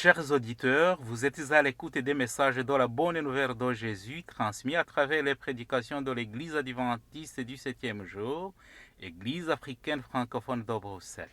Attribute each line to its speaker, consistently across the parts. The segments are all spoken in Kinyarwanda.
Speaker 1: Chers auditeurs, vous êtes à l'écoute des messages de la bonne nouvelle de Jésus transmis à travers les prédications de l'Église adventiste du 7e jour, Église africaine francophone de Bruxelles.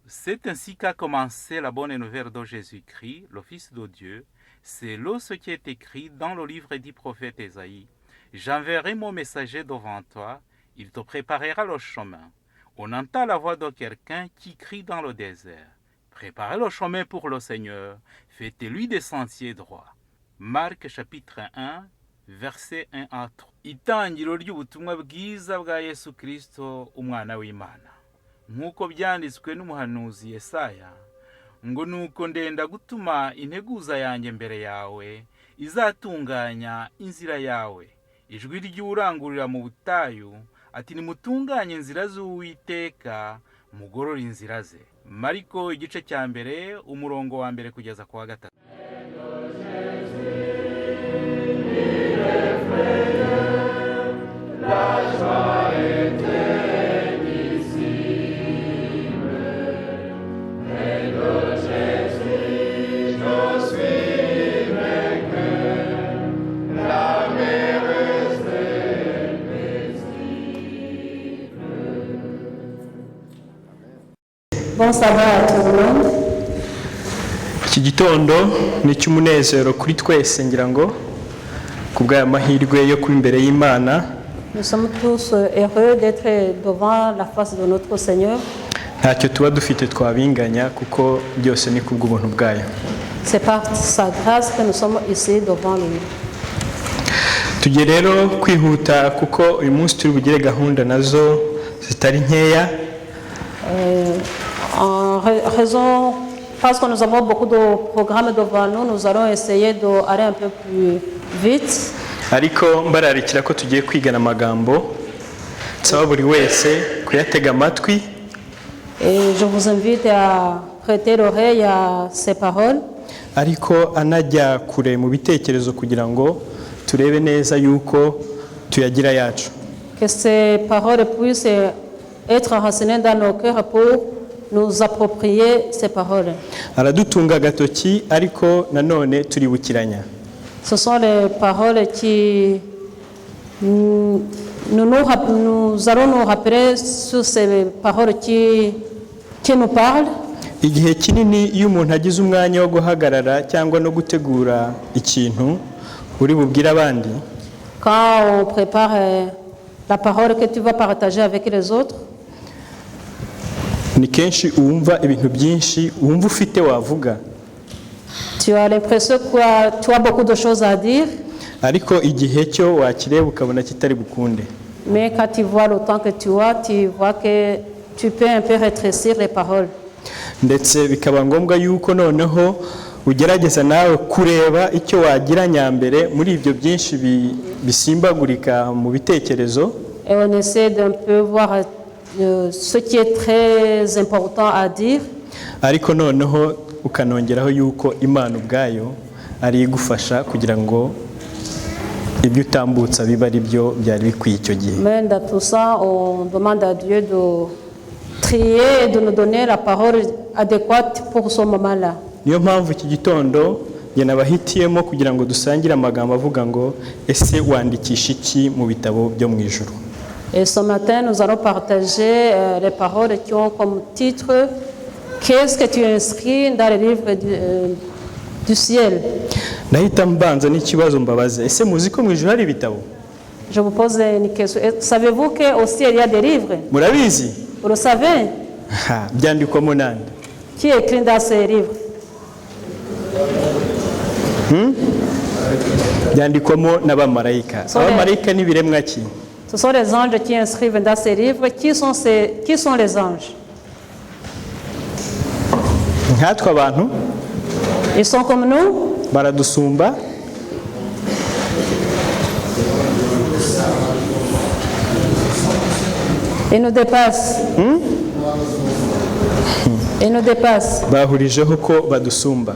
Speaker 1: C'est ainsi qu'a commencé la bonne nouvelle de Jésus-Christ, le Fils de Dieu. C'est là ce qui est écrit dans le livre du prophète Ésaïe. J'enverrai mon messager devant toi, il te préparera le chemin. On entend la voix de quelqu'un qui crie dans le désert. Préparez le chemin pour le Seigneur, faites-lui des sentiers droits. Marc chapitre 1, verset 1 à 3. Itangiro ry'ubutumwa bwiza bwa Yesu Kristo, umwana w'Imana. Nk'uko byanditswe n'umuhanuzi Yesaya, ngo nuko ndenda gutuma integuza yanjye mbere yawe, izatunganya inzira yawe. Ijwi ry'urangurira mu butayu, ati nimutunganye inzira z'Uwiteka, mugorore inzira ze. Mariko igice cya mbere, umurongo wa mbere kugeza ku wa 3.
Speaker 2: Bon sabbat à tout le monde.
Speaker 3: Iki gitondo ni cy'umunezero kuri twese ngira ngo kubwa amahirwe yo kuba imbere y'Imana.
Speaker 2: Nous sommes tous heureux d'être devant la face de notre Seigneur.
Speaker 3: Ntacyo tuba dufite twabinganya kuko byose ni kubw'ubuntu bwayo.
Speaker 2: C'est par sa grâce que nous sommes ici devant lui.
Speaker 3: Tugiye rero kwihuta kuko uyu munsi turi bugire gahunda nazo zitari nkeya.
Speaker 2: En raison, parce que nous avons beaucoup de programmes devant nous, nous allons essayer d'aller un peu plus vite.
Speaker 3: Ariko mbararikira ko tugiye kwigana amagambo nsaba buri wese kuyatega amatwi.
Speaker 2: Et je vous invite à prêter l'oreille à ces paroles.
Speaker 3: Ariko anajya kure mu bitekerezo kugira ngo turebe neza yuko tuyagira yacu.
Speaker 2: Que ces paroles puissent être enracinées dans nos cœurs pour nous approprier ces paroles.
Speaker 3: Aradutunga agatoki ariko nanone turibukiranya.
Speaker 2: Ce sont les paroles qui nous allons nous rappeler sur ces paroles qui nous parlent.
Speaker 3: Igihe kinini iyo umuntu agize umwanya wo guhagarara cyangwa no gutegura ikintu uri bubwira abandi.
Speaker 2: Quand on prépare la parole que tu vas partager avec les autres,
Speaker 3: ni kenshi uwumva ibintu byinshi wumva ufite wavuga.
Speaker 2: Tu as l'impression que tu as beaucoup de choses à dire.
Speaker 3: Ariko igihe cyo wakireba ukabona kitari bukunde.
Speaker 2: Mais quand tu vois le temps que tu vois que tu peux un peu rétrécir les paroles.
Speaker 3: Ndetse bikaba ngombwa yuko noneho ugerageza nawe kureba icyo wagira nyambere muri ibyo byinshi bisimbagurika mu bitekerezo.
Speaker 2: Et on essaie d'un peu voir ce qui est très important à dire.
Speaker 3: Ariko noneho ukanongeraho yuko Imana ubwayo ari igufasha kugira ngo ibyo utambutsa biba ari byo byari bikwiye icyo gihe.
Speaker 2: Mais dans tout ça, on demande à Dieu de trier et de nous donner la parole adéquate pour ce moment-là.
Speaker 3: Niyo mpamvu iki gitondo njye nabahitiyemo kugira ngo dusangire amagambo avuga ngo ese wandikisha iki mu bitabo byo mu ijuru.
Speaker 2: Et ce matin, nous allons partager les paroles qui ont comme titre « Qu'est-ce que tu inscris dans le livre du ciel ?»
Speaker 3: Nahita mbanza n'ikibazo mbabaze, ese muzi ko mu ijuru hari ibitabo?
Speaker 2: Je vous pose une question. Savez-vous qu'au ciel, il y a des livres?
Speaker 3: Murabizi?
Speaker 2: Vous le savez?
Speaker 3: Byandikwamo nande?
Speaker 2: Qui écrit dans ces livres?
Speaker 3: Byandikwamo n'abamarayika. Abamarayika ni biremwa ki?
Speaker 2: Ce sont les anges qui inscrivent dans ces livres. Qui sont les anges?
Speaker 3: Nkatwe abantu?
Speaker 2: Ils sont comme nous.
Speaker 3: Baradusumba.
Speaker 2: Il nous dépasse. Il nous dépasse.
Speaker 3: bahurijeho ko badusumba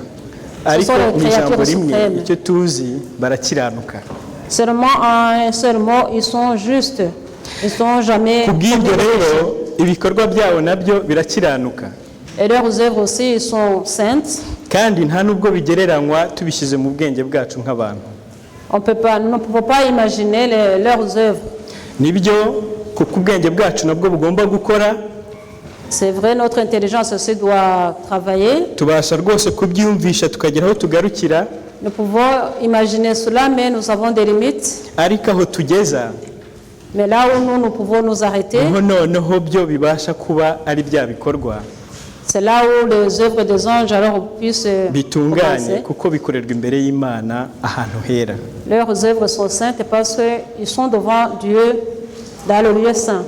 Speaker 3: ariko mu ijambo rimwe icyo tuzi barakiranuka.
Speaker 2: Seulement en un seul mot, ils sont justes. Ils sont jamais.
Speaker 3: Kubw'ibyo rero ibikorwa byabo nabyo birakiranuka.
Speaker 2: Et leurs œuvres aussi, ils sont saintes.
Speaker 3: Kandi nta nubwo bigereranywa tubishyize mu bwenge bwacu nk'abantu.
Speaker 2: Nous ne pouvons pas imaginer leurs œuvres.
Speaker 3: Nibyo kuko ubwenge bwacu nabwo bugomba gukora.
Speaker 2: C'est vrai, notre intelligence aussi doit travailler.
Speaker 3: Tubasha rwose kubyumvisha tukagera aho tugarukira.
Speaker 2: Nous pouvons imaginer cela, mais nous avons des limites.
Speaker 3: Ariko aho tugeza,
Speaker 2: Mais là où nous pouvons nous arrêter,
Speaker 3: noneho byo bibasha kuba ari bya bikorwa
Speaker 2: c'est là où les œuvres des anges alors puissent
Speaker 3: bitunganye
Speaker 2: commencer.
Speaker 3: kuko bikorerwa imbere y'Imana ahantu hera.
Speaker 2: Leurs œuvres sont saintes parce qu'ils sont devant Dieu dans le lieu saint.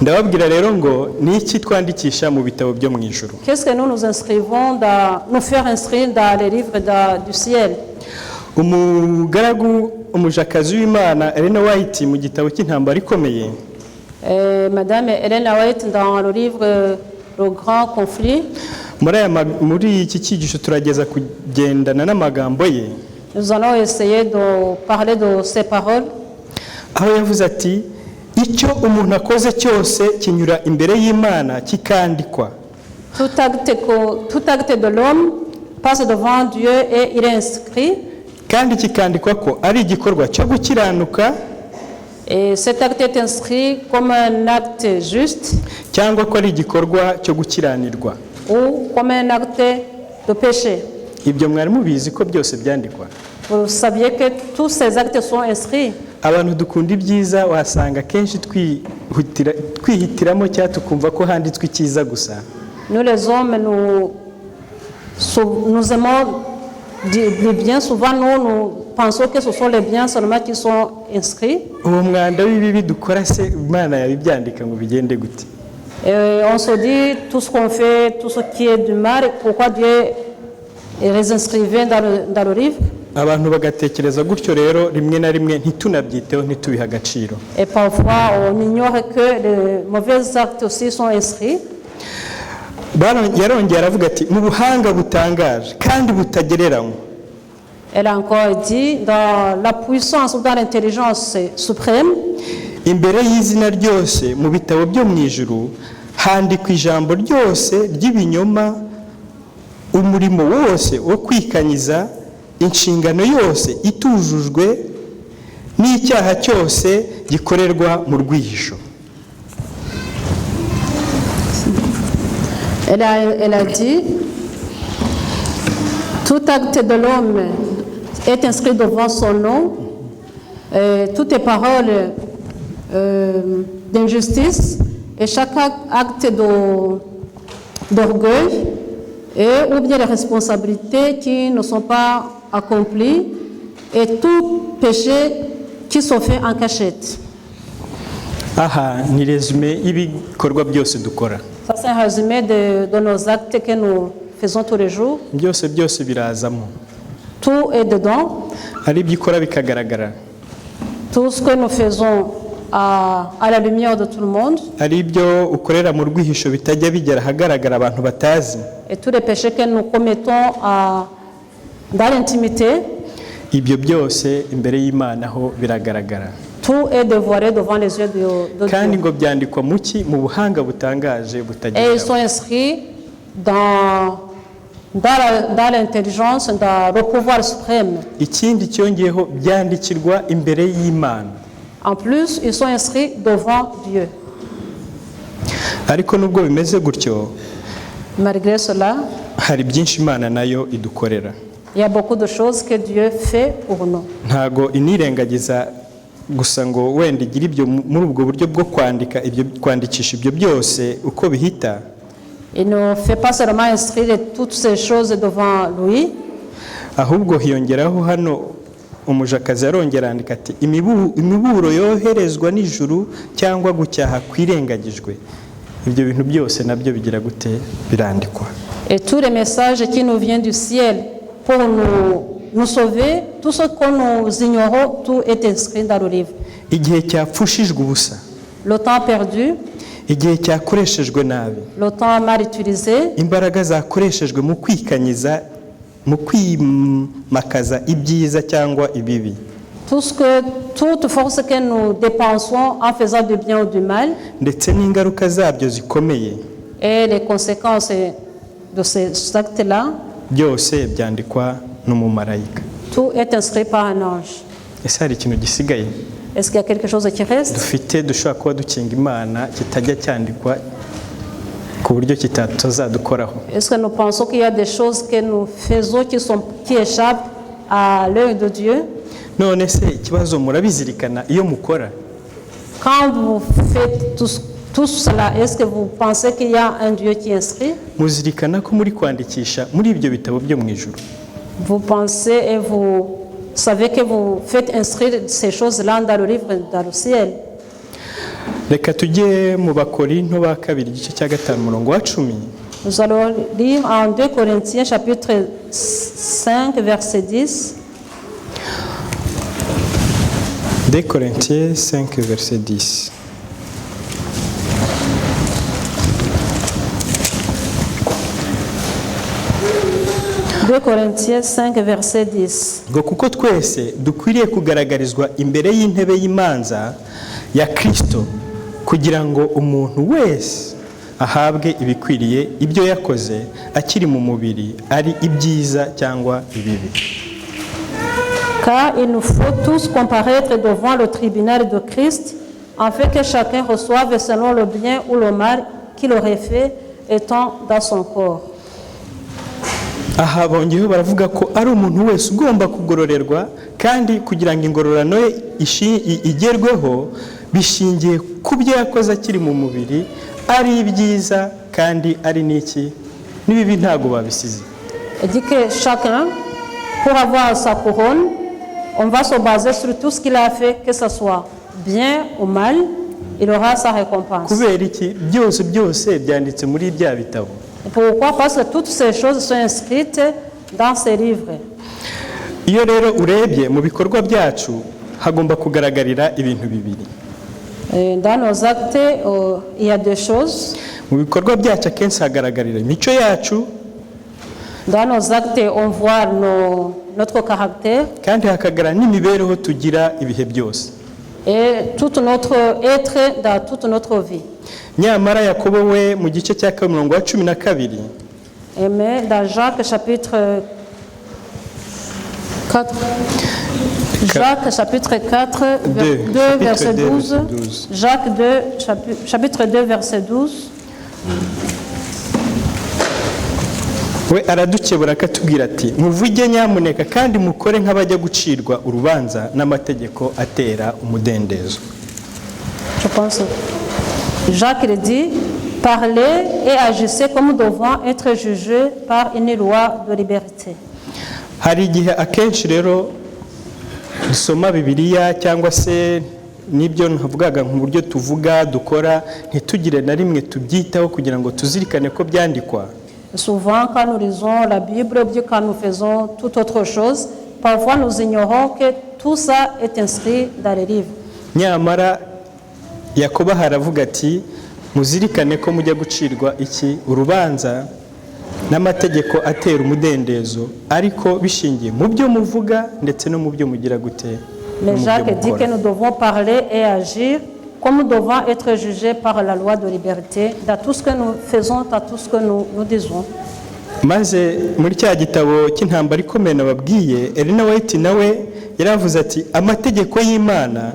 Speaker 3: Ndababwira rero ngo ni iki twandikisha mu bitabo byo mu ijuru.
Speaker 2: Qu'est-ce que nous nous inscrivons nous faire inscrire dans les livres du ciel?
Speaker 3: Umugaragu umujakazi w'Imana Elena White mu gitabo cy'intambara ikomeye,
Speaker 2: Madame Elena White dans le livre Le Grand Conflit,
Speaker 3: muri iki cyigisho turageza kugendana n'amagambo ye.
Speaker 2: nous allons essayer de parler de ces paroles.
Speaker 3: Aho yavuze ati icyo umuntu akoze cyose kinyura imbere y'Imana kikandikwa.
Speaker 2: Tout acte de l'homme passe devant Dieu et il est inscrit.
Speaker 3: Kandi kikandikwa ko ari igikorwa cyo gukiranuka.
Speaker 2: Et cet acte est inscrit comme un acte juste.
Speaker 3: Cyangwa ko ari igikorwa cyo gukiranirwa.
Speaker 2: Ou comme un acte de péché.
Speaker 3: Ibyo mwari mubizi ko byose byandikwa.
Speaker 2: Vous saviez que tous ces actes sont inscrits.
Speaker 3: Abantu dukunda ibyiza wasanga kenshi twihitiramo cyangwa tukumva ko handitswe icyiza gusa.
Speaker 2: Nous les hommes, nous aimons les biens. Souvent, nous pensons que ce sont les biens seulement qui sont inscrits.
Speaker 3: Uwo mwanda w'ibibi dukora se Imana yabibyandika ngo bigende gute?
Speaker 2: Et on se dit tout ce qu'on fait, tout ce qui est du mal, pourquoi Dieu les inscrivait dans le livre?
Speaker 3: Abantu bagatekereza gutyo rero rimwe na rimwe ntitunabyiteho ntitubiha agaciro.
Speaker 2: Et parfois on ignore que les mauvais actes aussi sont inscrits.
Speaker 3: Yarongera aravuga ati mu buhanga butangaje kandi butagereranywa.
Speaker 2: Elle a encore dit dans la puissance ou dans l'intelligence suprême.
Speaker 3: Imbere y'izina ryose mu bitabo byo mu ijuru handikwa ijambo ryose ry'ibinyoma, umurimo wose wo kwikanyiza, inshingano yose itujujwe n'icyaha cyose gikorerwa mu rwihisho.
Speaker 2: Elle a dit, tout acte de l'homme est inscrit devant son nom, toutes les paroles d'injustice et chaque acte d'orgueil ou bien les responsabilités qui ne sont pas accomplies et tout péché qui sont faits en cachette.
Speaker 3: Aha ni résumé y'ibikorwa byose dukora.
Speaker 2: Ça c'est un résumé de nos actes que nous faisons tous les jours.
Speaker 3: Byose birazamo.
Speaker 2: Tout est dedans.
Speaker 3: Ari byikora bikagaragara.
Speaker 2: Tout ce que nous faisons à la lumière de tout le monde.
Speaker 3: Ari byo ukorera mu rwihisho bitajya bigera hagaragara abantu batazi.
Speaker 2: Et tous les péchés que nous commettons dans l'intimité.
Speaker 3: Ibyo byose imbere y'Imana ho biragaragara.
Speaker 2: Tout est dévoilé devant les yeux de Dieu.
Speaker 3: Kandi ngo byandikwa muki mu buhanga butangaje butagira.
Speaker 2: Et ils sont inscrits dans l'intelligence, dans le pouvoir suprême.
Speaker 3: Ikindi cyongeyeho byandikirwa imbere y'Imana.
Speaker 2: En plus, ils sont inscrits devant Dieu.
Speaker 3: Ariko nubwo bimeze gutyo,
Speaker 2: malgré cela,
Speaker 3: hari byinshi Imana nayo idukorera.
Speaker 2: Il y a beaucoup de choses que Dieu fait pour nous.
Speaker 3: Ntago inirengagiza gusa ngo wenda igira ibyo muri ubwo buryo bwo kwandikisha ibyo byose uko bihita.
Speaker 2: Il ne fait pas seulement inscrire toutes ces choses devant lui.
Speaker 3: Ahubwo hiyongeraho hano umujakazi yarongera andika ati imiburo yoherezwa n'ijuru cyangwa gucyaha kwirengagijwe. Ibyo bintu byose nabyo bigira gute birandikwa.
Speaker 2: Et tous les messages qui nous viennent du ciel pour nous sauver, tout ce que nous ignorons, tout est inscrit dans le livre.
Speaker 3: Igihe cyapfushijwe ubusa.
Speaker 2: le temps perdu,
Speaker 3: igihe cyakoreshejwe nabi,
Speaker 2: le temps mal utilisé,
Speaker 3: imbaraga zakoreshejwe mu kwikanyiza, mu kwimakaza ibyiza cyangwa ibibi,
Speaker 2: toute force que nous dépensons en faisant du bien ou du mal,
Speaker 3: ndetse n'ingaruka zabyo zikomeye,
Speaker 2: et les conséquences de ces actes-là,
Speaker 3: byose byandikwa n'umumarayika.
Speaker 2: tout est inscrit par un ange.
Speaker 3: Ese hari ikintu gisigaye
Speaker 2: Est-ce qu'il y a quelque chose qui reste?
Speaker 3: dufite dushobora kuba dukinga Imana kitajya cyandikwa ku buryo kitatazadukoraho?
Speaker 2: Est-ce que nous pensons qu'il y a des choses que nous faisons qui échappent à l'œil de Dieu?
Speaker 3: None se ikibazo murabizirikana iyo mukora?
Speaker 2: Quand vous faites tout cela, est-ce que vous pensez qu'il y a un Dieu qui inscrit?
Speaker 3: Muzirikana ko muri kwandikisha muri ibyo bitabo byo mu ijuru?
Speaker 2: Vous pensez et vous savez que vous faites inscrire ces choses-là dans le livre, dans le ciel.
Speaker 3: Reka tujye mu Bakorinto ba kabiri igice cya 5 umurongo wa 10.
Speaker 2: Nous allons lire en 2 Corinthiens chapitre 5 verset 10.
Speaker 3: 2 Corinthiens 5 verset 10.
Speaker 2: Corinthiens 5 verset 10.
Speaker 3: Ngo kuko twese dukwiriye kugaragarizwa imbere y'intebe y'imanza ya Kristo kugira ngo umuntu wese ahabwe ibikwiriye ibyo yakoze akiri mu mubiri, ari ibyiza cyangwa ibibi.
Speaker 2: Car il nous faut tous comparaître devant le tribunal de Christ, afin que chacun reçoive selon le bien ou le mal qu'il aurait fait étant dans son corps.
Speaker 3: Aha bongeyeho baravuga ko ari umuntu wese ugomba kugororerwa, kandi kugira ngo ingororano ye igerweho bishingiye ku byo yakoze akiri mu mubiri, ari ibyiza kandi ari n'iki n'ibibi ntago babisize.
Speaker 2: Il dit que chacun, pour avoir sa couronne, on va se baser sur tout ce qu'il a fait, que ce soit bien ou mal, il aura sa récompense.
Speaker 3: Kubera iki byose byanditse muri bya bitabo.
Speaker 2: Pourquoi? Parce que toutes ces choses sont inscrites dans ces livres.
Speaker 3: Iyo rero urebye mu bikorwa byacu hagomba kugaragarira ibintu bibiri.
Speaker 2: Dans nos actes, il y a deux choses.
Speaker 3: Mu bikorwa byacu akenshi hagaragarira imico yacu.
Speaker 2: Dans nos actes, on voit notre caractère.
Speaker 3: Kandi hakagaragara n'imibereho tugira ibihe byose.
Speaker 2: Et tout notre être dans toute notre vie.
Speaker 3: Nyamara Yakobo we mu gice cya 12.
Speaker 2: Mais dans Jacques chapitre 4, Jacques chapitre 4, 2 verset 12. Jacques 2, chapitre 2 verset 12.
Speaker 3: We aradukebura akatubwira ati muvuge nyamuneka kandi mukore nk'abajya gucirwa urubanza n'amategeko atera umudendezo.
Speaker 2: Je pense Jacques le dit, parlez et agissez comme devant être jugés par une loi de liberté.
Speaker 3: Hari igihe akenshi rero dusoma Bibiliya cyangwa se nibyo ntavugaga mu buryo tuvuga dukora ntitugire na rimwe tubyitaho kugira ngo tuzirikane ko byandikwa.
Speaker 2: Souvent quand nous lisons la Bible, ou quand nous faisons toute autre chose, parfois nous ignorons que tout ça est inscrit dans les livres.
Speaker 3: Nyamara Yakobo haravuga ati muzirikane ko mujya gucirwa iki urubanza n'amategeko atera umudendezo, ariko bishingiye mu byo muvuga ndetse no mu byo mugira gute.
Speaker 2: Mais Jacques dit que nous devons parler et agir comme nous devons être jugés par la loi de liberté dans tout ce que nous faisons, dans tout ce que nous disons.
Speaker 3: Maze muri cya gitabo cy'intambara ikomeye nababwiye, Ellen White nawe yaravuze ati amategeko y'Imana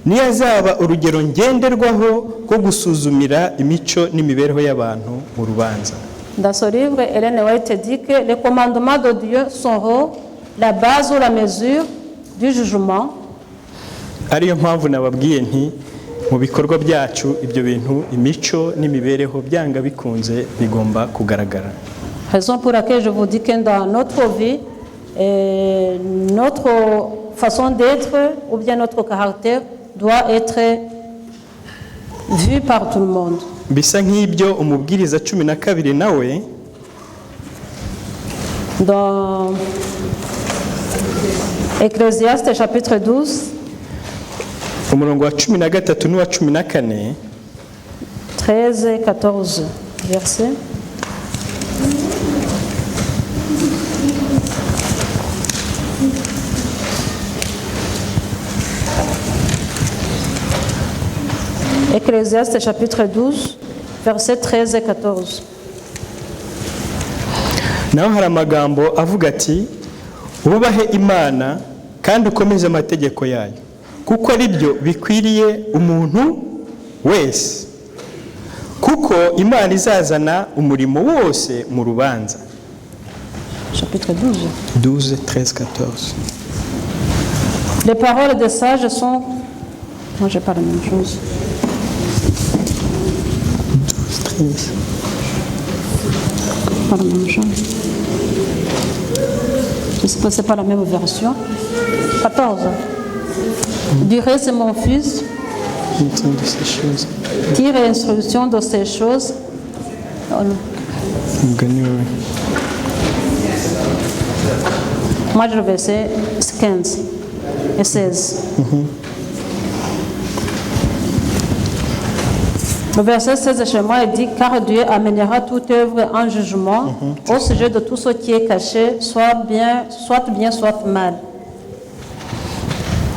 Speaker 3: niyo azaba urugero ngenderwaho rwo gusuzumira imico n'imibereho y'abantu mu rubanza.
Speaker 2: Dans ce livre, Ellen White dit que les commandements de Dieu seront la base ou la mesure du jugement.
Speaker 3: Ariyo mpamvu nababwiye nti mu bikorwa byacu ibyo bintu imico n'imibereho byanga bikunze bigomba kugaragara.
Speaker 2: Raison pour laquelle je vous dis que dans notre vie, notre façon d'être ou bien notre caractère doit être vu par tout le monde.
Speaker 3: Bisa nk'ibyo umubwiriza 12 nawe
Speaker 2: dans Ecclésiaste chapitre 12,
Speaker 3: umurongo wa 13 n'uwa 14.
Speaker 2: 13 et 14 versets. Ecclésiaste chapitre 12, versets 13 et 14.
Speaker 3: Naho hari amagambo avuga ati ubahe Imana kandi ukomeze amategeko yayo kuko ari byo bikwiriye umuntu wese kuko Imana izazana umurimo wose mu rubanza.
Speaker 2: Chapitre 12.
Speaker 3: 12, 13, 14.
Speaker 2: Les paroles des sages sont... Moi, je pas la même chose.
Speaker 3: 12, 13.
Speaker 2: Pas la même chose. Je sais pas, c'est pas la même version. 14. Du reste, mon fils,
Speaker 3: Entends de ces choses.
Speaker 2: tire instruction de ces choses. Oh, non.
Speaker 3: Umugani wawe.
Speaker 2: Moi, je le verset 15 et 16. Le verset 16 chez moi, il dit « Car Dieu amènera toute œuvre en jugement au sujet de tout ce qui est caché, soit bien, soit mal. »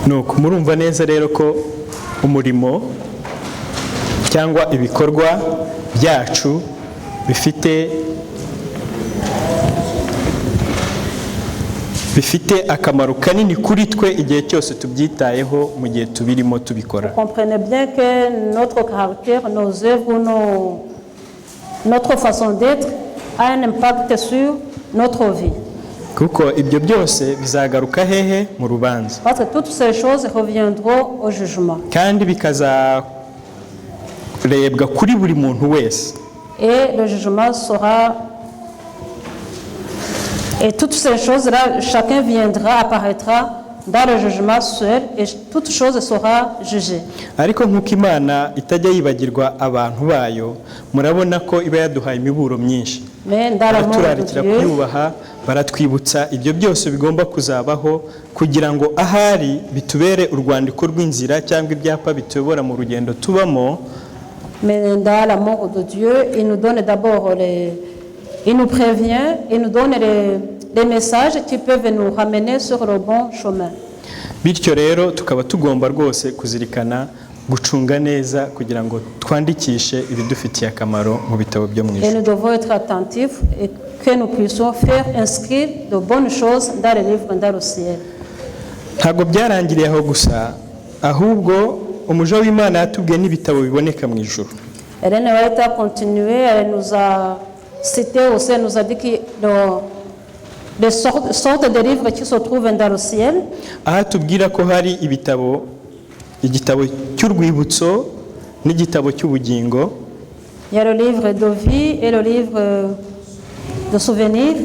Speaker 3: Nuko murumva neza rero ko umurimo cyangwa ibikorwa byacu bifite akamaro kanini kuri twe igihe cyose tubyitayeho mu gihe tubirimo tubikora.
Speaker 2: Comprenez bien que notre caractère, nos œuvres, notre façon d'être a un impact sur notre vie.
Speaker 3: Kuko ibyo byose bizagaruka hehe mu rubanza.
Speaker 2: Parce que toutes ces choses reviendront au jugement.
Speaker 3: Kandi bikazarebwa kuri buri muntu wese.
Speaker 2: Et le jugement sera... Et toutes ces choses-là, chacun viendra, apparaîtra dans le jugement seul et toute chose sera jugée.
Speaker 3: Ariko nk'uko Imana itajya yibagirwa abantu bayo, murabona ko iba yaduhaye imiburo myinshi. Baraturarikira kuyubaha, baratwibutsa ibyo byose bigomba kuzabaho kugira ngo ahari bitubere urwandiko rw'inzira cyangwa ibyapa bituyobora mu rugendo tubamo.
Speaker 2: Mais dans l'amour de Dieu, il nous donne d'abord il nous prévient, il nous donne les messages qui peuvent nous ramener sur le bon chemin.
Speaker 3: Bityo rero tukaba tugomba rwose kuzirikana gucunga neza kugira ngo twandikishe ibidufitiye akamaro mu bitabo byo mu ijuru.
Speaker 2: Et nous devons être attentifs et que nous puissions faire inscrire de bonnes choses dans les livres dans le ciel.
Speaker 3: Ntabwo byarangiriye aho gusa, ahubwo umuja w'Imana yatubwiye n'ibitabo biboneka mu ijuru.
Speaker 2: Hélène White a continué, elle nous a cité aussi, elle nous a dit que des sortes de livres qui se trouvent dans le ciel.
Speaker 3: Aha tubwira ko hari igitabo cy'urwibutso n'igitabo cy'ubugingo.
Speaker 2: Il y a le livre de vie et le livre de souvenirs.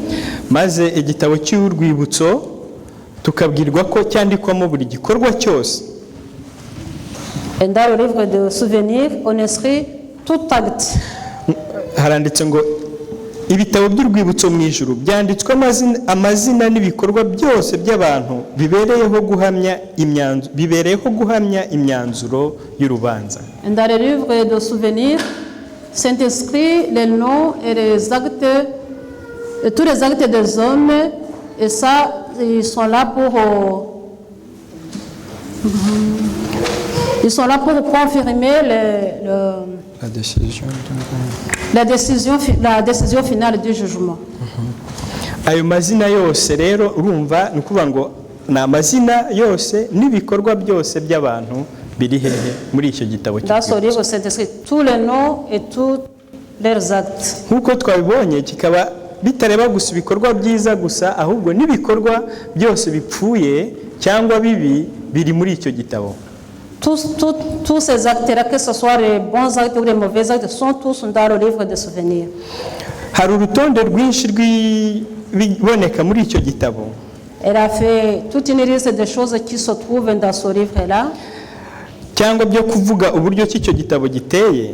Speaker 3: Maze igitabo cy'urwibutso tukabwirwa ko cyandikwamo buri gikorwa cyose.
Speaker 2: Et dans le livre de souvenirs, on inscrit tout acte.
Speaker 3: Haranditse ngo ibitabo by'urwibutso mu ijuru byanditswe amazina n'ibikorwa byose by'abantu bibereyeho guhamya imyanzuro y'urubanza.
Speaker 2: Dans le livre de souvenirs, c'est inscrit les noms et les actes, tous les actes des hommes, et ça, ils sont là pour confirmer la décision finale du jugement.
Speaker 3: Ayo mazina yose rero urumva ni ukuvuga ngo ni amazina yose n'ibikorwa byose by'abantu biri hehe muri icyo gitabo
Speaker 2: cy'urwibutso. Dans ce livre, c'est inscrit tous les noms et tous leurs actes.
Speaker 3: Nk'uko twabibonye kikaba bitareba gusa ibikorwa byiza gusa, ahubwo n'ibikorwa byose bipfuye cyangwa bibi biri muri icyo gitabo.
Speaker 2: Tous ces actes-là, que ce soit les bons actes ou les mauvais actes, sont tous dans le livre de souvenirs.
Speaker 3: Hari urutonde rwinshi rw'ibiboneka muri icyo gitabo.
Speaker 2: Elle a fait toute une liste de choses qui se trouvent dans ce livre-là.
Speaker 3: Cyangwa byo kuvuga uburyo cy'icyo gitabo giteye.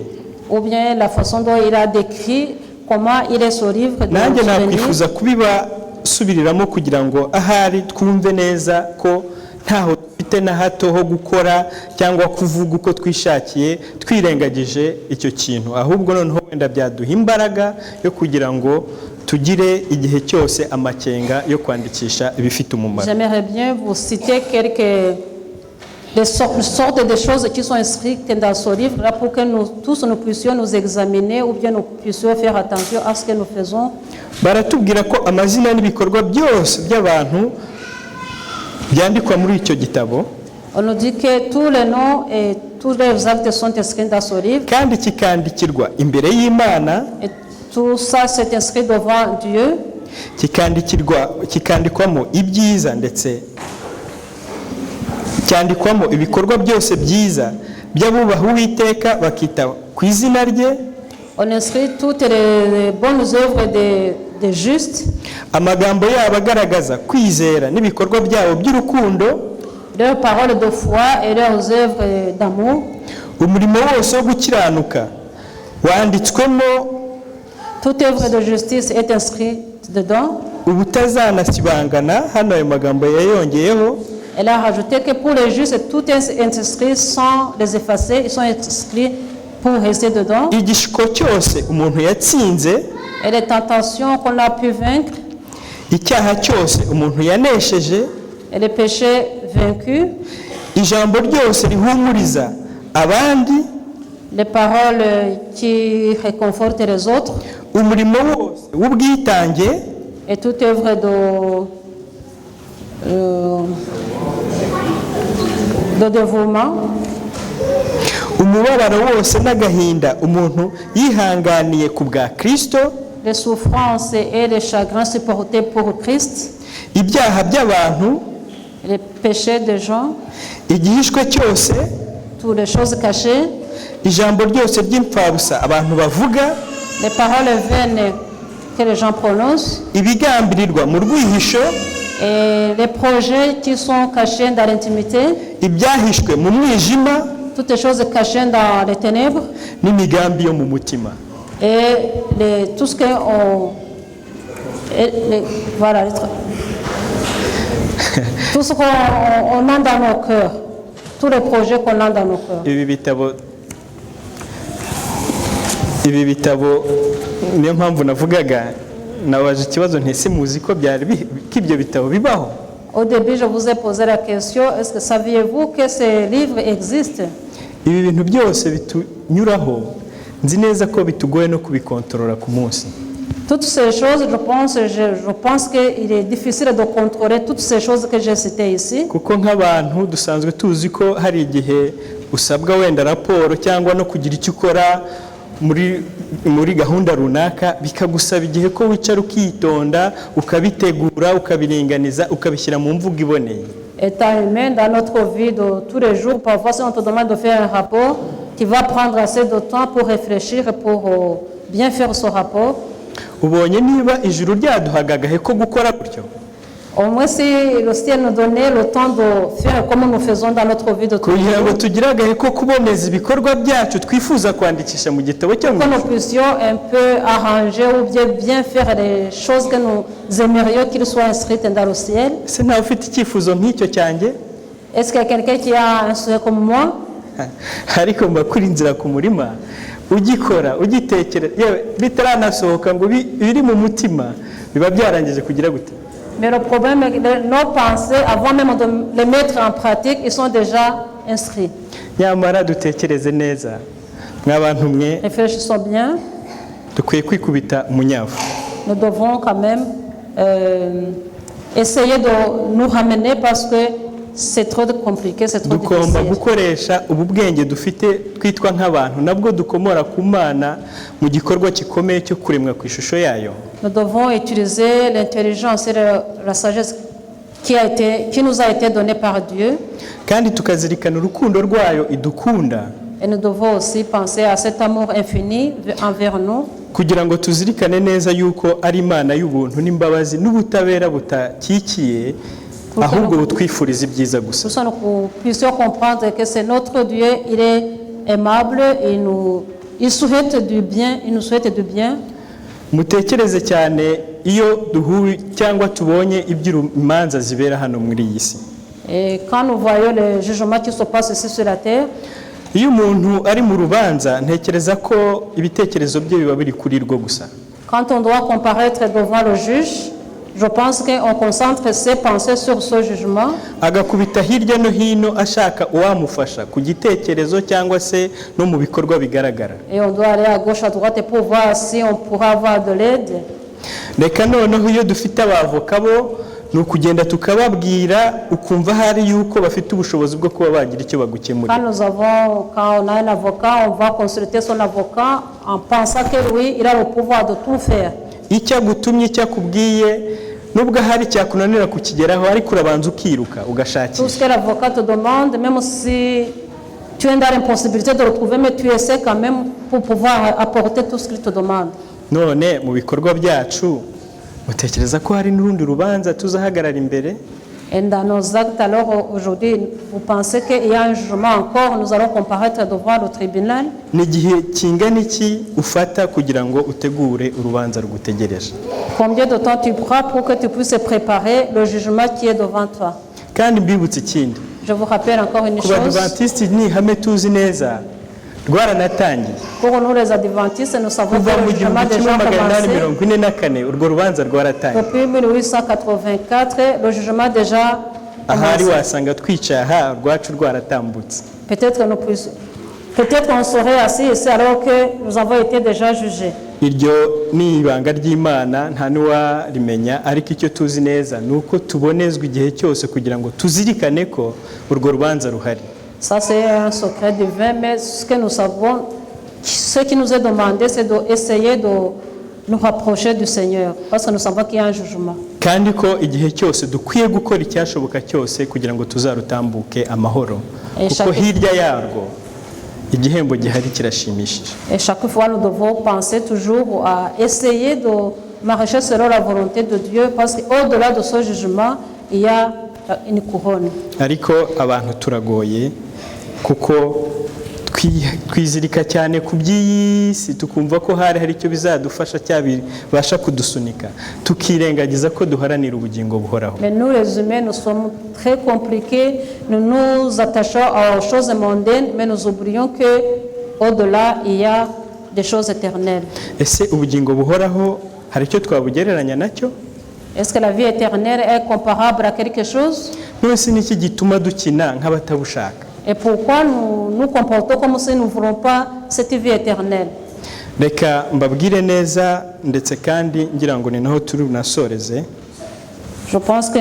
Speaker 2: Ou bien la façon dont il a décrit comment il est ce livre de
Speaker 3: souvenirs. Nanjye nakwifuza kubiba subiriramo kugira ngo ahari twumve neza ko ntaho dufite na hato ho gukora cyangwa kuvuga uko twishakiye twirengagije icyo kintu, ahubwo noneho wenda byaduha imbaraga yo kugira ngo tugire igihe cyose amakenga yo kwandikisha ibifite umumaro.
Speaker 2: J'aimerais bien vous citer quelques des sortes de choses qui sont inscrites dans ce livre là pour que nous tous nous puissions nous examiner ou bien nous puissions faire attention à ce que nous faisons.
Speaker 3: Baratubwira ko amazina n'ibikorwa byose by'abantu byandikwa muri icyo gitabo.
Speaker 2: On nous dit que tous les noms et tous les actes sont inscrits dans ce livre.
Speaker 3: Kandi kikandikirwa imbere y'Imana.
Speaker 2: Et tout ça c'est inscrit devant Dieu. Kikandikwamo ibyiza ndetse cyandikwamo ibikorwa byose byiza by'abubaha Uwiteka bakita ku izina rye. On inscrit toutes les bonnes œuvres des justes.
Speaker 3: Amagambo yabo agaragaza kwizera n'ibikorwa byabo by'urukundo.
Speaker 2: Leurs paroles de foi et leurs œuvres d'amour.
Speaker 3: Umurimo wose wo gukiranuka wanditswemo.
Speaker 2: Toute œuvre de justice est inscrite dedans.
Speaker 3: Ubutazanasibangana hano ayo magambo yayongeyeho.
Speaker 2: Elle a rajouté que pour les justes, tout est inscrit sans les effacer, ils sont inscrits pour rester dedans.
Speaker 3: Igishiko cyose umuntu yatsinze.
Speaker 2: Et les tentations qu'on a pu vaincre.
Speaker 3: Icyaha cyose umuntu yanesheje.
Speaker 2: Et les péchés vaincus.
Speaker 3: Ijambo ryose rihumuriza abandi.
Speaker 2: Les paroles qui réconfortent les autres.
Speaker 3: Umurimo wose w'ubwitange.
Speaker 2: Et toute œuvre de dévouement.
Speaker 3: Umubabaro wose n'agahinda umuntu yihanganiye ku bwa Kristo.
Speaker 2: Les souffrances et les chagrins supportés pour Christ.
Speaker 3: Ibyaha by'abantu.
Speaker 2: Les péchés des gens.
Speaker 3: Igihishwe cyose.
Speaker 2: Toutes les choses cachées.
Speaker 3: Ijambo ryose ry'imfabusa abantu bavuga.
Speaker 2: Les paroles vaines que les gens prononcent.
Speaker 3: Ibigambirirwa mu rwihisho.
Speaker 2: Et les projets qui sont cachés dans l'intimité.
Speaker 3: Ibyahishwe mu mwijima.
Speaker 2: Toutes les choses cachées dans les ténèbres.
Speaker 3: N'imigambi yo mu mutima.
Speaker 2: Et tout ce qu'on voilà tout ce qu'on a dans nos cœurs, tous les projets qu'on a dans nos cœurs. Ibi bitabo niyo mpamvu navugaga nabaje ikibazo ntese muzi ko ibyo bitabo bibaho. Au début je vous ai posé la question, est-ce que saviez-vous que ces livres existent? Ibi bintu byose bitunyuraho nzi neza ko bitugoye no kubikontorora ku munsi. Toutes ces choses, je pense qu'il est difficile de contrôler toutes ces choses que j'ai citées ici. Kuko nk'abantu dusanzwe tuzi ko hari igihe usabwa wenda raporo cyangwa no kugira icyo ukora muri gahunda runaka bikagusaba igihe ko wicara ukitonda ukabitegura ukabiringaniza ukabishyira mu mvugo iboneye. Étant humain dans notre vie de tous les jours, parfois si on te demande de faire un rapport, tu vas prendre assez de temps pour réfléchir pour bien faire ce rapport. Ubonye niba ijuru ryaduhagaga ko gukora gutyo. Au moins si le ciel nous donnait le temps de faire comme nous faisons dans notre vie de tous les jours. Kugira ngo tugiragahe ko kuboneza ibikorwa byacu twifuza kwandikisha mu gitabo cyo mu. Nous puissions un peu arranger ou bien faire les choses que nous aimerions qu'ils soient inscrites dans le ciel. C'est nta ufite icyifuzo nk'icyo cyanjye. Est-ce qu'il y a quelqu'un qui a un souhait comme moi? Ariko mbakuri inzira ku murima ugikora ugitekera yewe bitaranasohoka ngo biri mu mutima biba byarangije kugira gute. Mais le problème est que nos pensées avant même de les mettre en pratique ils sont déjà inscrits. Nyamara dutekereze neza mwabantu mwe. Réfléchissons bien. Dukwiye kwikubita umunyavu. Nous devons quand même essayer de nous ramener parce que c'est trop compliqué, c'est trop difficile. Dukomba gukoresha ububwenge dufite twitwa nk'abantu nabwo dukomora ku Mana mu gikorwa gikomeye cyo kuremwa ku ishusho yayo. Nous devons utiliser l'intelligence et la sagesse qui nous a été donnée par Dieu. Kandi tukazirikana urukundo rwayo idukunda. Et nous devons aussi penser à cet amour infini envers nous. Kugira ngo tuzirikane neza yuko ari Imana y'ubuntu n'imbabazi n'ubutabera butakikiye. Ahubwo butwifuriza ibyiza gusa. Nous puissions comprendre que c'est notre Dieu, il est aimable et il souhaite du bien, il nous souhaite du bien. Mutekereze cyane iyo duhuye cyangwa tubonye iby'urumanza zibera hano muri iyi si. Et quand nous voyons les jugements qui se passent ici sur la terre,
Speaker 3: iyo umuntu ari mu rubanza ntekereza ko ibitekerezo bye biba biri kuri rwo gusa.
Speaker 2: quand on doit comparaître devant le juge, je pense qu'on concentre ses pensées sur ce jugement.
Speaker 3: Agakubita hirya no hino ashaka uwamufasha ku gitekerezo cyangwa se no mu bikorwa bigaragara.
Speaker 2: Et on doit aller à gauche, à droite pour voir si on pourra avoir de l'aide.
Speaker 3: Reka noneho iyo dufite abavoka bo ni ukugenda tukababwira ukumva hari yuko bafite ubushobozi bwo kuba bagira icyo bagukemurira.
Speaker 2: Quand on a un avocat, on va consulter son avocat en pensant que lui, il a le pouvoir de tout faire.
Speaker 3: Icyo agutumye, icyo akubwiye, nubwo hari cyakunanira kukigeraho ariko urabanza ukiruka
Speaker 2: Tout ce
Speaker 3: ugashakisha.
Speaker 2: que l'avocat te demande, même si tu es dans l'impossibilité de le trouver, mais tu essaies quand même pour pouvoir apporter tout ce qu'il te demande.
Speaker 3: None mu bikorwa byacu utekereza ko hari n'urundi rubanza tuzahagarara imbere?
Speaker 2: Et dans nos actes, alors aujourd'hui, vous pensez qu'il y a un jugement encore, nous allons comparaître devant le tribunal?
Speaker 3: Ni igihe kingana iki ufata kugira ngo utegure urubanza rugutegereje?
Speaker 2: Combien de temps tu prends pour que tu puisses préparer le jugement qui est devant toi?
Speaker 3: Kandi mbibutse ikindi,
Speaker 2: Je vous rappelle encore une
Speaker 3: ku
Speaker 2: chose.
Speaker 3: badivantiste ni ihame tuzi neza rwaranatangiye
Speaker 2: Pour nous les adventistes, nous savons
Speaker 3: kuva
Speaker 2: que
Speaker 3: mu
Speaker 2: le jugement a
Speaker 3: gihumbi
Speaker 2: déjà
Speaker 3: kimwe magana inani
Speaker 2: commencé.
Speaker 3: mirongo ine na kane urwo rubanza rwaratangiye.
Speaker 2: Depuis 1884, le jugement a déjà
Speaker 3: Ahari
Speaker 2: commencé.
Speaker 3: wasanga twicaye aha rwacu rwaratambutse.
Speaker 2: Peut-être on serait assis ici alors que nous avons été déjà jugés.
Speaker 3: Iryo ni ibanga ry'Imana nta n'uwarimenya, ariko icyo tuzi neza ni uko tubonezwa igihe cyose kugira ngo tuzirikane ko urwo rubanza ruhari.
Speaker 2: Ça, c'est un secret divin, mais ce que nous savons, ce qui nous est demandé, c'est d'essayer de nous rapprocher du Seigneur, parce que nous savons qu'il y a un jugement.
Speaker 3: Kandi ko igihe cyose dukwiye gukora icyashoboka cyose kugira ngo tuzarutambuke amahoro, kuko hirya yarwo igihembo gihari kirashimishije.
Speaker 2: Et chaque fois, nous devons penser toujours à essayer de marcher selon la volonté de Dieu, parce qu'au-delà de ce jugement, il y a une couronne.
Speaker 3: Ariko abantu turagoye kuko twizirika cyane ku by'iyi si, tukumva ko hari icyo bizadufasha cyabasha kudusunika, tukirengagiza ko duharanira ubugingo buhoraho.
Speaker 2: Mais nous, les humains, nous sommes très compliqués, nous nous attachons aux choses mondaines, mais nous oublions qu'au-delà, il y a des choses éternelles.
Speaker 3: Ese ubugingo buhoraho hari icyo twabugereranya nacyo?
Speaker 2: Est-ce que la vie éternelle est comparable à quelque chose?
Speaker 3: Nose niki gituma dukina nk'abatabushaka?
Speaker 2: Et pourquoi nous nous comportons comme si nous ne voulons pas cette vie éternelle?
Speaker 3: Reka mbabwire neza ndetse kandi ngira ngo ni naho turi bunasoreze.
Speaker 2: Je pense que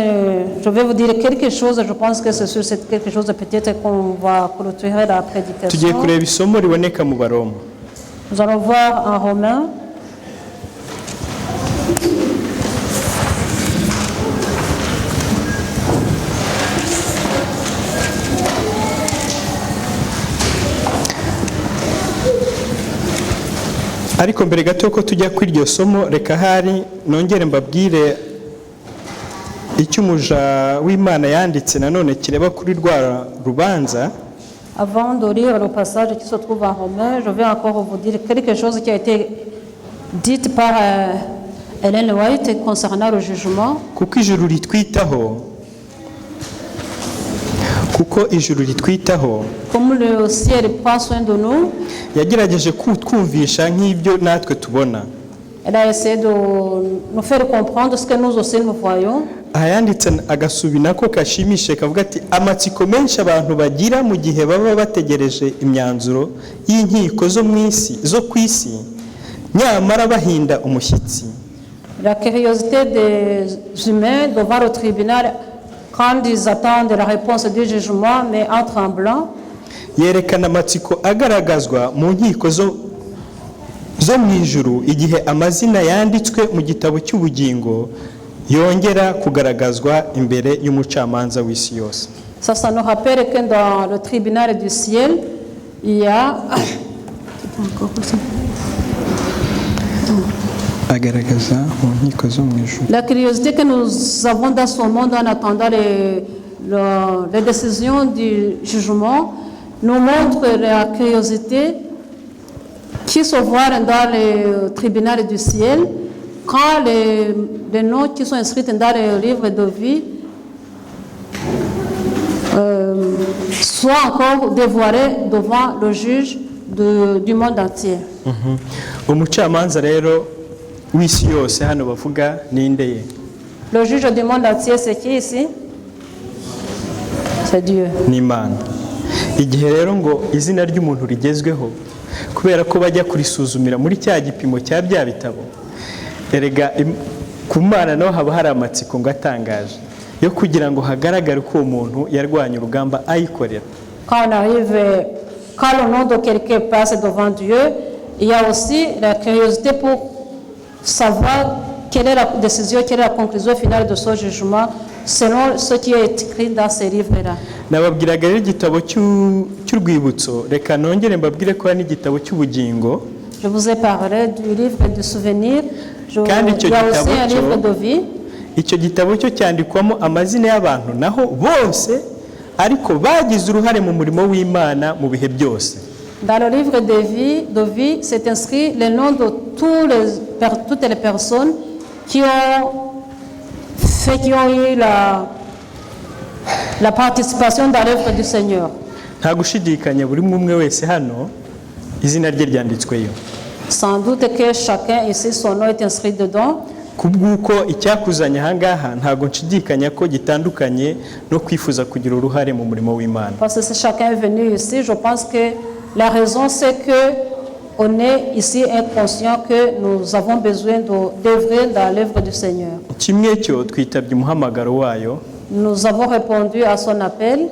Speaker 2: je vais vous dire quelque chose, je pense que c'est sur cette quelque chose peut-être qu'on va clôturer la prédication.
Speaker 3: Tugiye kureba isomo riboneka mu Baroma.
Speaker 2: Nous allons voir en Romains.
Speaker 3: Ariko mbere gato ko tujya kuri iryo somo, reka hari nongere mbabwire icyo umuja w'Imana yanditse nanone kireba kuri rwa rubanza.
Speaker 2: Avant de lire le passage qui se trouve en Romains, je vais encore vous dire quelque chose qui a été dit par Ellen White concernant le jugement.
Speaker 3: Kuko ijuru ritwitaho,
Speaker 2: Comme le ciel prend soin de nous,
Speaker 3: yagerageje kutwumvisha nk'ibyo natwe tubona.
Speaker 2: elle a essayé de nous faire comprendre ce que nous aussi nous voyons.
Speaker 3: Aha yanditse agasubina ko kashimishe kavuga ati amatsiko menshi abantu bagira mu gihe baba bategereje imyanzuro y'inkiko zo ku isi, nyamara bahinda umushyitsi.
Speaker 2: La curiosité des humains devant le tribunal quand ils attendent la réponse du jugement, mais en tremblant.
Speaker 3: Yerekana amatsiko agaragazwa mu nkiko zo mu ijuru igihe amazina yanditswe mu gitabo cy'ubugingo yongera kugaragazwa imbere y'umucamanza w'isi yose.
Speaker 2: Ça nous rappelle que dans le tribunal du ciel, il y a la curiosité que nous avons dans ce monde en attendant les décisions du jugement nous montre la curiosité qui se voit dans le tribunal du ciel quand les noms qui sont inscrits dans le livre de vie soit encore dévoilé devant le juge du monde entier.
Speaker 3: umucamanza rero w'isi yose hano bavuga ninde ye?
Speaker 2: Le juge du monde entier, c'est qui ici? C'est Dieu.
Speaker 3: Ni Imana. Igihe rero ngo izina ry'umuntu rigezweho kubera ko bajya kurisuzumira muri cya gipimo cya bya bitabo, erega ku Mana naho haba hari amatsiko ngo atangaje yo kugira ngo hagaragare ko uwo muntu yarwanya urugamba ayikorera.
Speaker 2: Quand le nom de quelqu'un passe devant Dieu, il y a aussi la curiosité pour savoir quelle est la décision, quelle est la conclusion finale de ce jugement, selon ce qui est écrit dans ces livres-là.
Speaker 3: Nababwiraga rero igitabo cy'urwibutso, reka nongere mbabwire ko hari n'igitabo cy'ubugingo.
Speaker 2: Je vous ai parlé du livre de souvenirs, il y
Speaker 3: Kandi
Speaker 2: a aussi un livre de vie.
Speaker 3: Icyo gitabo cyo cyandikwamo amazina y'abantu naho bose ariko bagize uruhare mu murimo w'Imana mu bihe byose.
Speaker 2: Dans le livre de vie, c'est inscrit le nom de toutes les personnes qui ont eu la participation dans l'œuvre du Seigneur.
Speaker 3: Nta gushidikanya buri umwe wese hano izina rye ryanditsweyo.
Speaker 2: Sans doute que chacun ici, son nom est inscrit dedans.
Speaker 3: Kubw'uko icyakuzanya ahangaha ntago nshidikanya ko gitandukanye no kwifuza kugira uruhare mu murimo w'Imana.
Speaker 2: Parce que si chacun est venu ici, je pense que la raison c'est que on est ici inconscient que nous avons besoin d'œuvrer dans l'œuvre du Seigneur.
Speaker 3: Kimwe cyo twitabye umuhamagaro wayo.
Speaker 2: Nous avons répondu à son appel.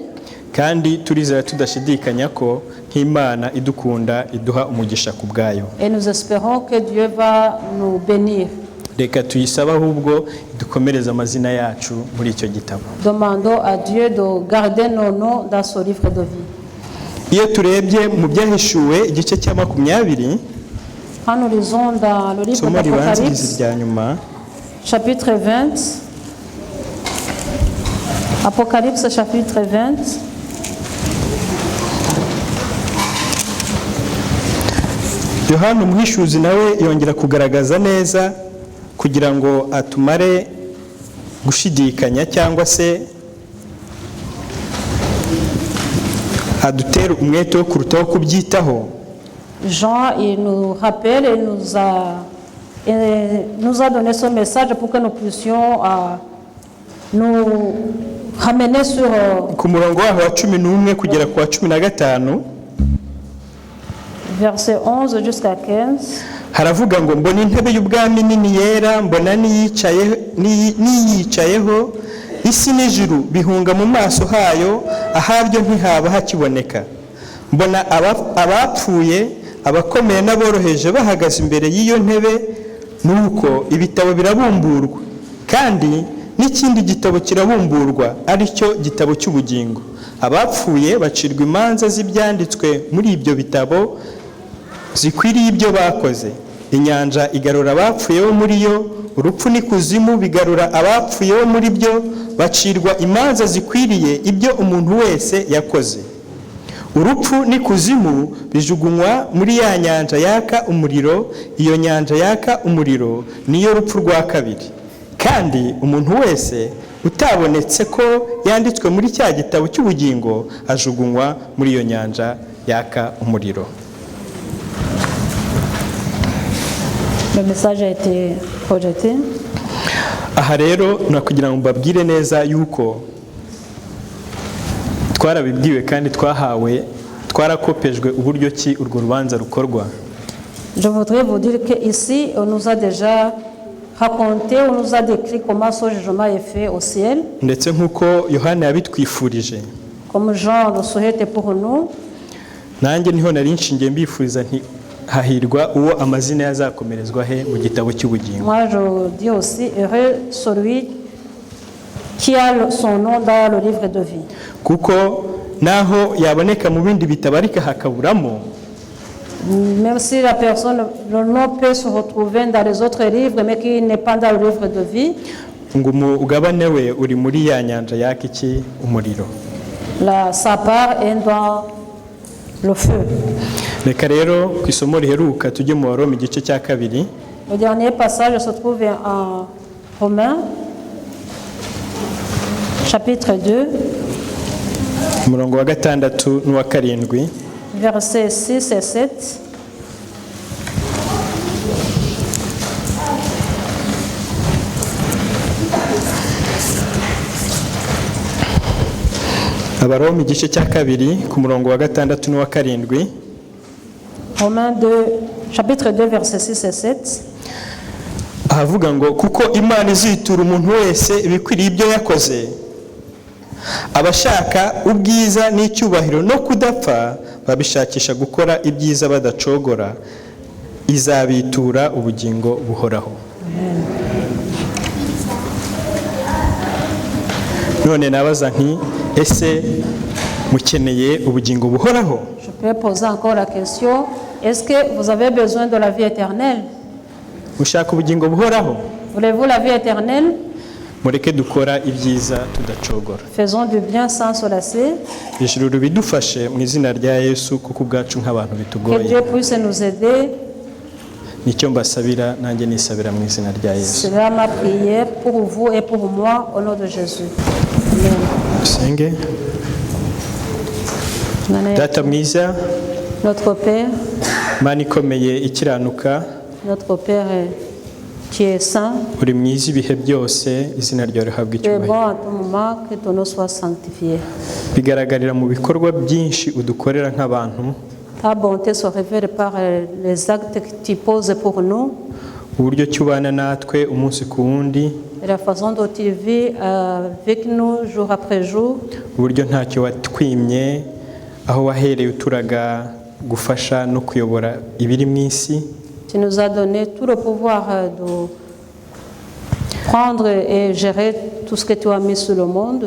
Speaker 3: Kandi turizera tudashidikanya ko nk'Imana idukunda iduha umugisha ku bwayo.
Speaker 2: Et nous espérons que Dieu va nous bénir.
Speaker 3: Reka tuyisaba ahubwo dukomereza amazina yacu muri icyo gitabo.
Speaker 2: Demandons à Dieu de garder nos noms dans ce livre de vie.
Speaker 3: Iyo turebye mu byahishuwe igice cya 20,
Speaker 2: quand nous lisons dans le livre d'Apocalypse, chapitre 20, Apocalypse chapitre 20,
Speaker 3: Yohana umuhishuzi nawe yongera kugaragaza neza kugira ngo atumare gushidikanya cyangwa se adutere umwete wo kurutaho kubyitaho.
Speaker 2: Jean, il nous rappelle et nous a donné ce message pour que nous puissions nous ramener sur
Speaker 3: ku murongo waho wa 11 kugera ku wa 15,
Speaker 2: verset 11 jusqu'à 15.
Speaker 3: haravuga ngo mbona intebe y'ubwami nini yera, mbona niyicayeho, isi n'ijuru bihunga mu maso hayo, ahabyo ntihaba hakiboneka. Mbona abapfuye, abakomeye n'aboroheje bahagaze imbere y'iyo ntebe, nuko ibitabo birabumburwa, kandi n'ikindi gitabo kirabumburwa, ari cyo gitabo cy'ubugingo. Abapfuye bacirwa imanza z'ibyanditswe muri ibyo bitabo zikwiriye ibyo bakoze. Inyanja igarura abapfuye bo muri yo, urupfu n'ikuzimu bigarura abapfuye bo muri byo, bacirwa imanza zikwiriye ibyo umuntu wese yakoze. Urupfu n'ikuzimu bijugunywa muri ya nyanja yaka umuriro. Iyo nyanja yaka umuriro niyo rupfu rwa kabiri. Kandi umuntu wese utabonetse ko yanditswe muri cya gitabo cy'ubugingo ajugunywa muri iyo nyanja yaka umuriro.
Speaker 2: Le message a été projeté.
Speaker 3: Aha rero nakugira ngo mbabwire neza yuko twarabibwiwe kandi twarakopejwe uburyo ki urwo rubanza rukorwa.
Speaker 2: Je voudrais vous dire qu'ici, on nous a déjà raconté, on nous a décrit comment ce jugement est fait au ciel.
Speaker 3: Ndetse nk'uko Yohana yabitwifurije.
Speaker 2: Comme Jean le souhaitait pour nous.
Speaker 3: Nanjye niho nari nshingiye mbifuriza nti hahirwa uwo amazina yazakomerezwa he mu gitabo cy'ubugingo.
Speaker 2: Moi je dis aussi heureux celui qui a son nom dans le livre de vie.
Speaker 3: Kuko naho yaboneka mu bindi bitabo ariko hakaburamo,
Speaker 2: même si la personne, le nom peut se retrouver dans les autres livres mais qui n'est pas dans le livre de vie,
Speaker 3: ngo umugabane we uri muri ya nyanja yaka iki umuriro.
Speaker 2: Sa part est dans le feu.
Speaker 3: Reka rero ku isomo riheruka tujye mu Waroma igice cya 2.
Speaker 2: Le dernier passage se trouve en Romains chapitre 2.
Speaker 3: umurongo wa 6 n'uwa 7.
Speaker 2: Versets 6 et 7.
Speaker 3: Abaroma igice cya 2 ku murongo wa 6 n'uwa 7.
Speaker 2: Romains 2, chapitre 2, versets 6 et 7.
Speaker 3: Ahavuga ngo kuko Imana izitura umuntu wese ibikwiriye ibyo yakoze, abashaka ubwiza n'icyubahiro no kudapfa babishakisha gukora ibyiza badacogora, izabitura ubugingo buhoraho. None nabaza nti ese mukeneye ubugingo buhoraho?
Speaker 2: Je peux poser encore la question, est-ce que vous avez besoin de la vie éternelle?
Speaker 3: Ushaka ubugingo buhoraho?
Speaker 2: Voulez-vous la vie éternelle?
Speaker 3: Mureke dukora ibyiza tudacogora.
Speaker 2: Faisons du bien sans se lasser.
Speaker 3: Ijuru bidufashe mu izina rya Yesu kuko ubwacu nk'abantu
Speaker 2: Que
Speaker 3: bitugoye.
Speaker 2: Dieu puisse nous aider.
Speaker 3: Nicyo mbasabira nanjye nisabira mu izina rya Yesu.
Speaker 2: C'est là ma prière pour vous et pour moi au nom de Jésus.
Speaker 3: Dusenge.
Speaker 2: Amen.
Speaker 3: Data mwiza,
Speaker 2: Notre Père,
Speaker 3: Mana ikomeye ikiranuka,
Speaker 2: notre Père qui est saint,
Speaker 3: uri mwiza ibihe byose, izina ryawe rihabwa
Speaker 2: tu es bon
Speaker 3: icyubahiro.
Speaker 2: à tout moment, que ton nom soit sanctifié.
Speaker 3: Bigaragarira mu bikorwa byinshi udukorera nk'abantu,
Speaker 2: Ta bonté se révèle par les actes que tu poses pour nous
Speaker 3: uburyo cyubana natwe umunsi ku wundi,
Speaker 2: et la façon dont tu vis avec nous jour après jour.
Speaker 3: uburyo ntacyo watwimye, aho wahereye uturaga gufasha no kuyobora ibiri mu isi.
Speaker 2: Tu nous as donné tout le pouvoir de prendre et gérer tout ce que tu as mis sur le monde.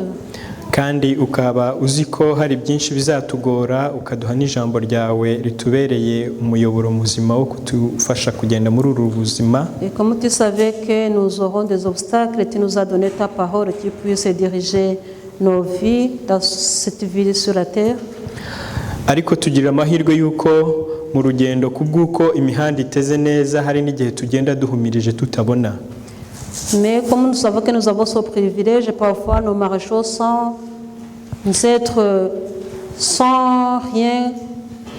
Speaker 3: Kandi ukaba uzi ko hari byinshi bizatugora, ukaduha n'ijambo ryawe ritubereye umuyoboro muzima wo kutufasha kugenda muri uru buzima.
Speaker 2: Et comme tu savais que nous aurons des obstacles, tu nous as donné ta parole qui puisse diriger nos vies dans cette vie sur la terre.
Speaker 3: Ariko tugira amahirwe y'uko mu rugendo kubw'uko imihanda iteze neza, hari n'igihe tugenda duhumirije tutabona.
Speaker 2: Mais comme nous savons que nous avons ce privilège, parfois nous marchons sans être, sans rien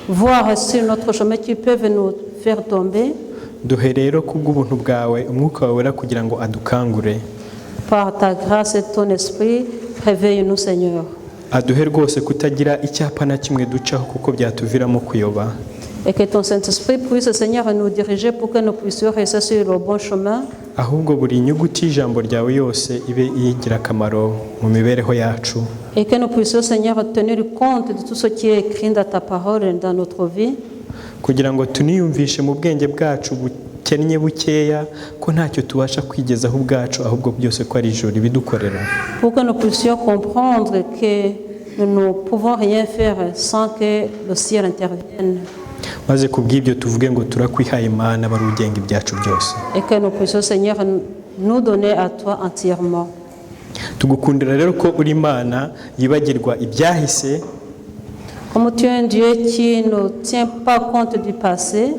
Speaker 2: voir sur notre chemin qui peuvent nous faire tomber.
Speaker 3: Duhe rero kubw'ubuntu bwawe umwuka wawe wera kugira ngo adukangure,
Speaker 2: Par ta grâce et ton esprit, réveille-nous, Seigneur.
Speaker 3: aduhe rwose kutagira icyapa na kimwe ducaho kuko byatuviramo kuyoba.
Speaker 2: Et que ton Saint-Esprit puisse, Seigneur, nous diriger pour que nous puissions rester sur le bon chemin.
Speaker 3: Ahubwo buri nyuguti y'ijambo ryawe yose ibe iy'ingirakamaro mu mibereho yacu,
Speaker 2: Et que nous puissions, Seigneur, tenir compte de tout ce qui est écrit dans ta parole dans notre vie.
Speaker 3: kugira ngo tuniyumvishe mu bwenge bwacu bukennye bukeya ko ntacyo tubasha kwigezaho ubwacu, ahubwo byose ko ari ijuru ibidukorera.
Speaker 2: Pour que nous puissions comprendre que nous ne pouvons rien faire sans que le ciel intervienne.
Speaker 3: Maze kubw'ibyo tuvuge ngo turakwihaye Imana bari ugenga ibyacu byose.
Speaker 2: Et que nous puissions, Seigneur, nous donner à toi entièrement.
Speaker 3: Tugukundira rero ko uri Imana yibagirwa ibyahise,
Speaker 2: Comme tu es un Dieu qui ne tient pas compte du passé,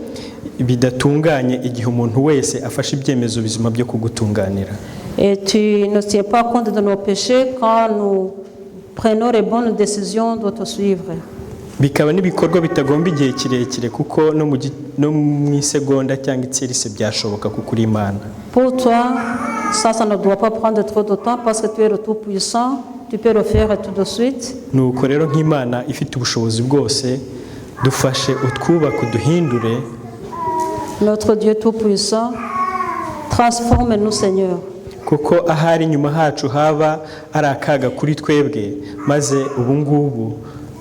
Speaker 3: bidatunganye igihe umuntu wese afashe ibyemezo bizima byo kugutunganira.
Speaker 2: et tu ne tiens pas compte de nos péchés quand nous prenons les bonnes décisions de te suivre.
Speaker 3: Bikaba n'ibikorwa bitagomba igihe kirekire kuko no mu isegonda cyangwa itserise byashoboka kuko uri Imana.
Speaker 2: Pour toi, ça ne doit pas prendre trop de temps parce que tu es le Tout-Puissant, tu peux le faire tout de suite.
Speaker 3: Nuko rero nk'Imana ifite ubushobozi bwose, dufashe utwubaka uduhindure,
Speaker 2: Notre Dieu Tout-Puissant, transforme-nous, Seigneur.
Speaker 3: kuko ahari inyuma hacu haba ari akaga kuri twebwe, maze ubu ngubu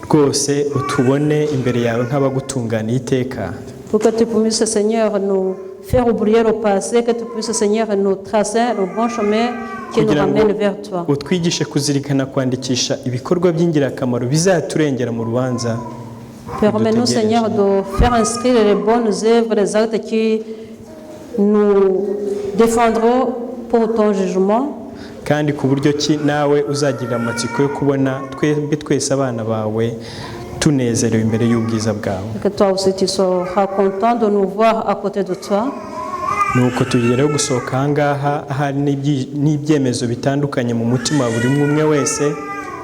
Speaker 3: rwose utubone imbere yawe nk'abagutunganiye iteka.
Speaker 2: Pour que tu puisses, Seigneur, nous faire oublier le passé, que tu puisses, Seigneur, nous tracer le bon chemin qui nous
Speaker 3: Kugira ngo
Speaker 2: ramène vers toi.
Speaker 3: utwigishe kuzirikana kwandikisha ibikorwa by'ingirakamaro bizaturengera mu rubanza.
Speaker 2: Permets-nous, Seigneur, de faire inscrire les bonnes œuvres, les actes qui nous défendront pour ton jugement.
Speaker 3: Kandi ku buryo ki nawe uzagirira amatsiko yo kubona twebwe twese abana bawe tunezerewe imbere y'ubwiza bwawe.
Speaker 2: Et que toi aussi tu seras content de nous voir à côté de toi.
Speaker 3: Nuko tugereho gusohoka ahangaha ahari n'ibyemezo bitandukanye mu mutima wa buri umwe wese.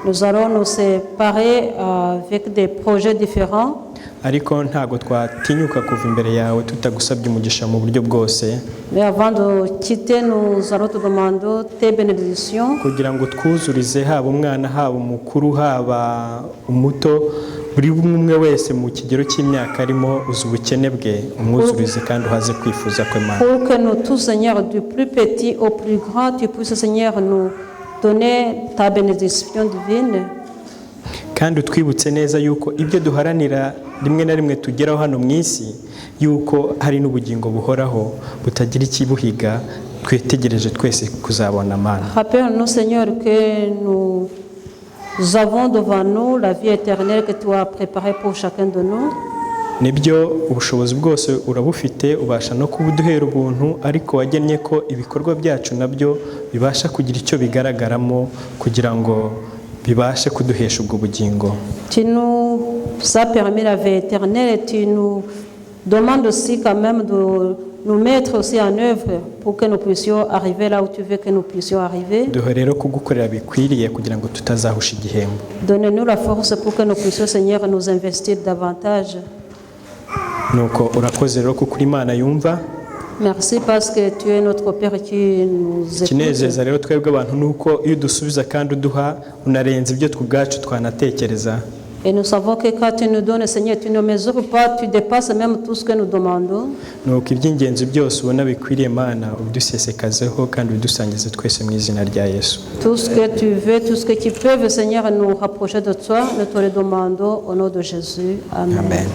Speaker 2: Nous allons nous séparer avec des projets différents.
Speaker 3: ariko ntago twatinyuka kuva imbere yawe tutagusabye umugisha mu buryo bwose.
Speaker 2: Mais avant de quitter, nous allons te demander tes bénédictions.
Speaker 3: Kugira ngo twuzurize haba umwana haba umukuru haba umuto, buri umwe wese mu kigero cy'imyaka arimo uzi ubukene bwe, umwuzurize kandi uhaze kwifuza kwe Mana.
Speaker 2: Pour que nous tous, Seigneur, du plus petit au plus grand, tu puisses, Seigneur, nous donner ta bénédiction divine.
Speaker 3: Kandi utwibutse neza yuko ibyo duharanira rimwe na rimwe tugeraho hano mu isi, yuko hari n'ubugingo buhoraho butagira ikibuhiga, twetegereje twese kuzabona Mana.
Speaker 2: Rappelle-nous, Seigneur, que nous avons devant nous la vie éternelle que tu as préparée pour chacun de nous.
Speaker 3: Nibyo ubushobozi bwose urabufite, ubasha no kubuduhera ubuntu, ariko wagennye ko ibikorwa byacu nabyo bibasha kugira icyo bigaragaramo kugira ngo bibashe kuduhesha ubwo bugingo.
Speaker 2: Tu nous as permis la vie éternelle et tu nous demandes aussi quand même de nous mettre aussi en œuvre pour que nous puissions arriver là où tu veux que nous puissions arriver.
Speaker 3: Duhe rero kugukorera bikwiriye kugira ngo tutazahusha igihembo.
Speaker 2: Donne-nous la force pour que nous puissions, Seigneur, nous investir davantage.
Speaker 3: Nuko urakoze rero kuko Imana yumva.
Speaker 2: Merci parce que tu es notre Père qui nous écoute.
Speaker 3: Kinezeza rero twebwe abantu nuko iyo dusubiza kandi uduha unarenza ibyo twubwacu twanatekereza.
Speaker 2: Et nous savons que quand tu nous donnes, Seigneur, tu ne mesures pas, tu dépasses même tout ce que nous demandons.
Speaker 3: Nuko iby'ingenzi byose ubona bikwiriye Mana ubidusesekazeho kandi ubidusangize twese mu izina rya Yesu.
Speaker 2: Tout ce que tu veux, tout ce que tu peux, Seigneur, nous rapprocher de toi, nous te le demandons au nom de Jésus. Amen.
Speaker 3: Amen.